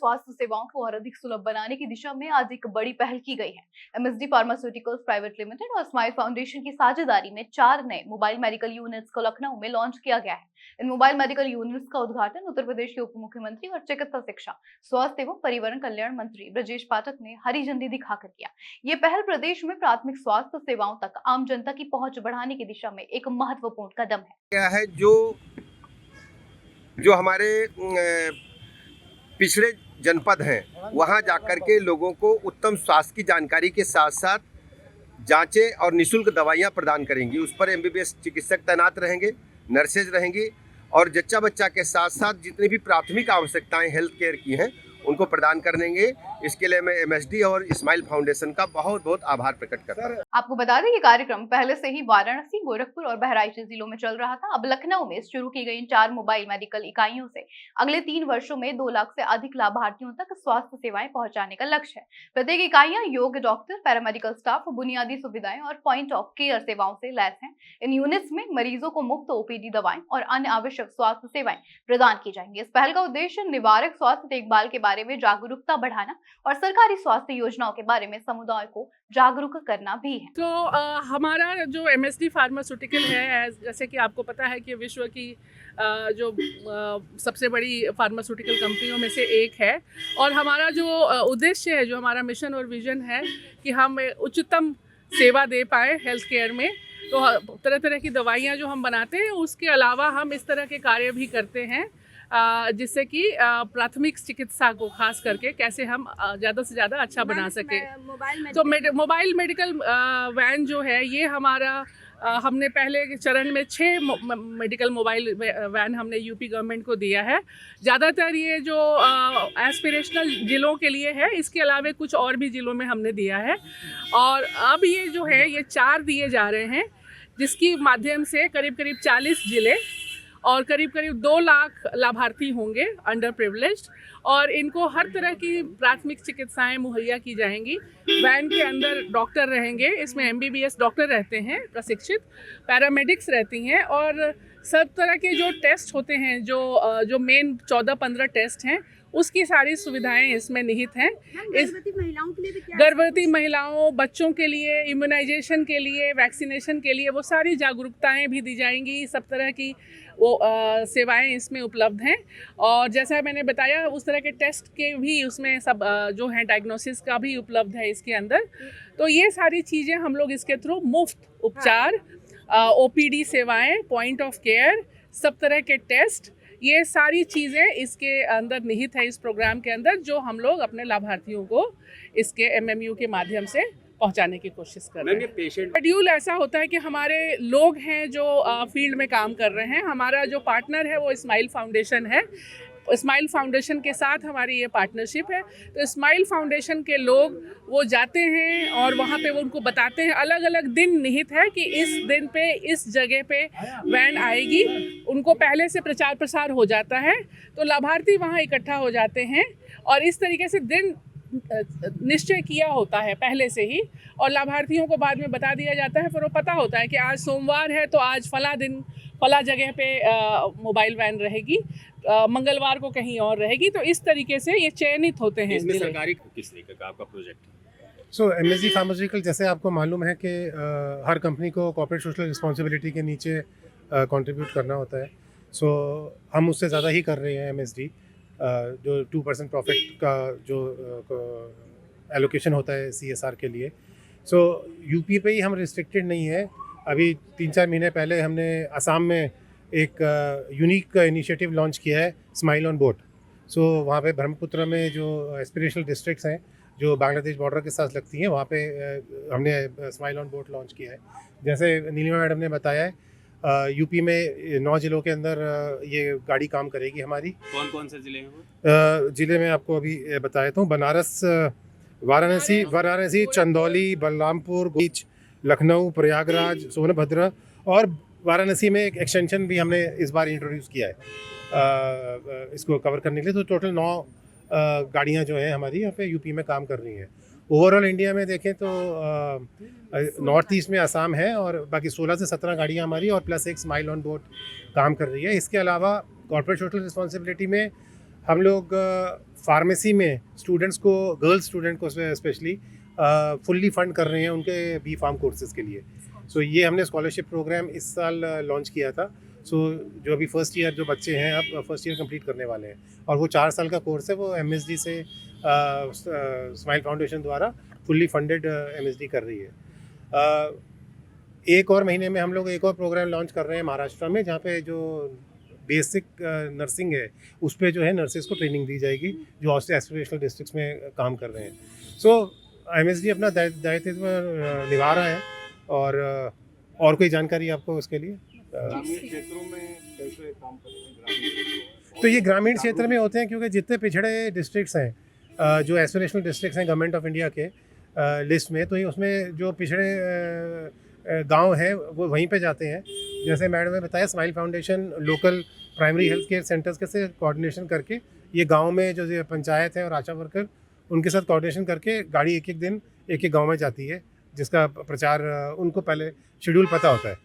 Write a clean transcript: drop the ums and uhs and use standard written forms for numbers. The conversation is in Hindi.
स्वास्थ्य सेवाओं को और अधिक सुलभ बनाने की दिशा में आज एक बड़ी पहल की गई है। एमएसडी फार्मास्यूटिकल्स प्राइवेट लिमिटेड और स्माइल फाउंडेशन की साझेदारी में 4 नए मोबाइल मेडिकल यूनिट्स को लखनऊ में लॉन्च किया गया है। इन मोबाइल मेडिकल यूनिट्स का उद्घाटन उत्तर प्रदेश के उप मुख्यमंत्री और चिकित्सा शिक्षा, स्वास्थ्य एवं परिवहन कल्याण मंत्री ब्रजेश पाठक ने हरी झंडी दिखाकर किया। ये पहल प्रदेश में प्राथमिक स्वास्थ्य सेवाओं तक आम जनता की पहुंच बढ़ाने की दिशा में एक महत्वपूर्ण कदम है। क्या है जो हमारे पिछड़े जनपद हैं वहां जाकर के लोगों को उत्तम स्वास्थ्य की जानकारी के साथ साथ जांचें और निःशुल्क दवाइयां प्रदान करेंगी। उस पर एमबीबीएस चिकित्सक तैनात रहेंगे, नर्सेज रहेंगी और जच्चा बच्चा के साथ साथ जितनी भी प्राथमिक आवश्यकताएं हेल्थ केयर की हैं उनको प्रदान कर देंगे। इसके लिए मैं एमएसडी और स्माइल फाउंडेशन का बहुत बहुत आभार प्रकट करता हूं। आपको बता दें ये कार्यक्रम पहले से ही वाराणसी, गोरखपुर और बहराइच जिलों में चल रहा था। अब लखनऊ में शुरू की गई इन 4 मोबाइल मेडिकल इकाइयों से अगले 3 वर्षों में 2 लाख से अधिक लाभार्थियों तक स्वास्थ्य सेवाएं पहुंचाने का लक्ष्य है। प्रत्येक इकाइयां योग्य डॉक्टर, पैरामेडिकल स्टाफ, बुनियादी सुविधाएं और पॉइंट ऑफ केयर सेवाओं से लैस हैं। इन यूनिट्स में मरीजों को मुफ्त ओपीडी दवाएं और अन्य आवश्यक स्वास्थ्य सेवाएं प्रदान की जाएंगी। इस पहल का उद्देश्य निवारक स्वास्थ्य देखभाल के बारे में जागरूकता बढ़ाना और सरकारी स्वास्थ्य योजनाओं के बारे में समुदाय को जागरूक करना भी है। तो हमारा जो एमएसडी फार्मास्यूटिकल है, जैसे कि आपको पता है कि विश्व की जो सबसे बड़ी फार्मास्यूटिकल कंपनियों में से एक है और हमारा जो उद्देश्य है, जो हमारा मिशन और विजन है कि हम उच्चतम सेवा दे पाए हेल्थ केयर में। तो तरह तरह की दवाइयाँ जो हम बनाते हैं उसके अलावा हम इस तरह के कार्य भी करते हैं जिससे कि प्राथमिक चिकित्सा को खास करके कैसे हम ज़्यादा से ज़्यादा अच्छा बना सके। तो मोबाइल मेडिकल वैन जो है ये हमारा हमने पहले चरण में 6 मेडिकल मोबाइल वैन हमने यूपी गवर्नमेंट को दिया है। ज़्यादातर ये जो एस्पिरेशनल ज़िलों के लिए है, इसके अलावा कुछ और भी ज़िलों में हमने दिया है और अब ये जो है ये 4 दिए जा रहे हैं, जिसकी माध्यम से करीब करीब 40 ज़िले और करीब करीब 2 लाख लाभार्थी होंगे अंडर प्रिविलेज्ड और इनको हर तरह की प्राथमिक चिकित्साएं मुहैया की जाएंगी। वैन के अंदर डॉक्टर रहेंगे, इसमें एमबीबीएस डॉक्टर रहते हैं प्रशिक्षित, पैरामेडिक्स रहती हैं और सब तरह के जो टेस्ट होते हैं, जो मेन 14-15 टेस्ट हैं, उसकी सारी सुविधाएं इसमें निहित हैं। गर्भवती महिलाओं के लिए भी क्या? गर्भवती महिलाओं, बच्चों के लिए, इम्यूनाइजेशन के लिए, वैक्सीनेशन के लिए वो सारी जागरूकताएं भी दी जाएंगी। सब तरह की वो सेवाएं इसमें उपलब्ध हैं और जैसा मैंने बताया उस तरह के टेस्ट के भी उसमें सब जो है डायग्नोसिस का भी उपलब्ध है इसके अंदर। तो ये सारी चीज़ें हम लोग इसके थ्रू मुफ्त उपचार, ओपीडी सेवाएं, पॉइंट ऑफ केयर, सब तरह के टेस्ट, ये सारी चीज़ें इसके अंदर निहित है इस प्रोग्राम के अंदर, जो हम लोग अपने लाभार्थियों को इसके एमएमयू के माध्यम से पहुंचाने की कोशिश कर रहे हैं। शेड्यूल ऐसा होता है कि हमारे लोग हैं जो फील्ड में काम कर रहे हैं। हमारा जो पार्टनर है वो स्माइल फाउंडेशन है। स्माइल फाउंडेशन के साथ हमारी ये पार्टनरशिप है। तो स्माइल फाउंडेशन के लोग वो जाते हैं और वहाँ पे वो उनको बताते हैं, अलग अलग दिन निहित है कि इस दिन पे इस जगह पे वैन आएगी। उनको पहले से प्रचार प्रसार हो जाता है तो लाभार्थी वहाँ इकट्ठा हो जाते हैं और इस तरीके से दिन निश्चय किया होता है पहले से ही और लाभार्थियों को बाद में बता दिया जाता है। फिर वो पता होता है कि आज सोमवार है तो आज फला दिन फला जगह पे मोबाइल वैन रहेगी, मंगलवार को कहीं और रहेगी। तो इस तरीके से ये चयनित होते हैं। इसमें सरकारी किस तरीके का आपका प्रोजेक्ट है? सो एमएसडी फार्मास्यूटिकल, जैसे आपको मालूम है कि हर कंपनी को कॉर्पोरेट सोशल रिस्पॉन्सिबिलिटी के नीचे कंट्रीब्यूट करना होता है। सो हम उससे ज़्यादा ही कर रहे हैं। एमएसडी जो 2% प्रॉफिट का जो एलोकेशन होता है सीएसआर के लिए, सो यूपी पे ही हम रिस्ट्रिक्टेड नहीं है। अभी 3-4 महीने पहले हमने असम में एक यूनिक इनिशिएटिव लॉन्च किया है, स्माइल ऑन बोट। सो वहाँ पे ब्रह्मपुत्र में जो एस्पिरेशनल डिस्ट्रिक्ट्स हैं जो बांग्लादेश बॉर्डर के साथ लगती हैं, वहाँ पे हमने स्माइल ऑन बोट लॉन्च किया है। जैसे नीलिमा मैडम ने बताया है, यूपी में 9 ज़िलों के अंदर ये गाड़ी काम करेगी हमारी। कौन कौन से ज़िले हैं वो? ज़िले में आपको अभी बता देता हूँ। बनारस, वाराणसी, चंदौली, बलरामपुर, बीच, लखनऊ, प्रयागराज, सोनभद्र और वाराणसी में एक एक्सटेंशन भी हमने इस बार इंट्रोड्यूस किया है इसको कवर करने के लिए। तो टोटल 9 गाड़ियाँ जो हैं हमारी यहाँ पे यूपी में काम कर रही हैं। ओवरऑल इंडिया में देखें तो नॉर्थ ईस्ट में असम है और बाकी 16 से 17 गाड़ियाँ हमारी और प्लस एक स्माइल ऑन बोट काम कर रही है। इसके अलावा कॉर्पोरेट सोशल रिस्पॉन्सिबिलिटी में हम लोग फार्मेसी में स्टूडेंट्स को, गर्ल्स स्टूडेंट को स्पेशली फुल्ली फंड कर रहे हैं उनके बी फार्म कोर्सेज़ के लिए। सो ये हमने स्कॉलरशिप प्रोग्राम इस साल लॉन्च किया था। सो जो अभी फर्स्ट ईयर जो बच्चे हैं अब फर्स्ट ईयर कंप्लीट करने वाले हैं, और वो 4 साल का कोर्स है, वो MSD से स्माइल फाउंडेशन द्वारा फुल्ली फंडेड MSD कर रही है। एक और महीने में हम लोग एक और प्रोग्राम लॉन्च कर रहे हैं महाराष्ट्र में, जहाँ पे जो बेसिक नर्सिंग है उस पर जो है नर्सेज को ट्रेनिंग दी जाएगी जो एस्पिरेशनल डिस्ट्रिक्ट्स में काम कर रहे हैं। सो MSD अपना दायित्व निभा रहा है। और कोई जानकारी आपको उसके लिए? ग्रामीण क्षेत्रों में कैसे काम करेंगे? ग्रामीण क्षेत्रों में तो ये ग्रामीण क्षेत्र में होते हैं, क्योंकि जितने पिछड़े डिस्ट्रिक्ट्स हैं जो एस्पिरेशनल डिस्ट्रिक्ट्स हैं गवर्नमेंट ऑफ इंडिया के लिस्ट में, तो ये उसमें जो पिछड़े गांव हैं वो वहीं पे जाते हैं। जैसे मैडम ने बताया, smile foundation local primary health care centres के से कोऑर्डिनेशन करके ये गांव में जो पंचायत है और आशा वर्कर उनके साथ कोऑर्डिनेशन करके गाड़ी एक एक दिन एक एक गांव में जाती है, जिसका प्रचार उनको पहले शेड्यूल पता होता है।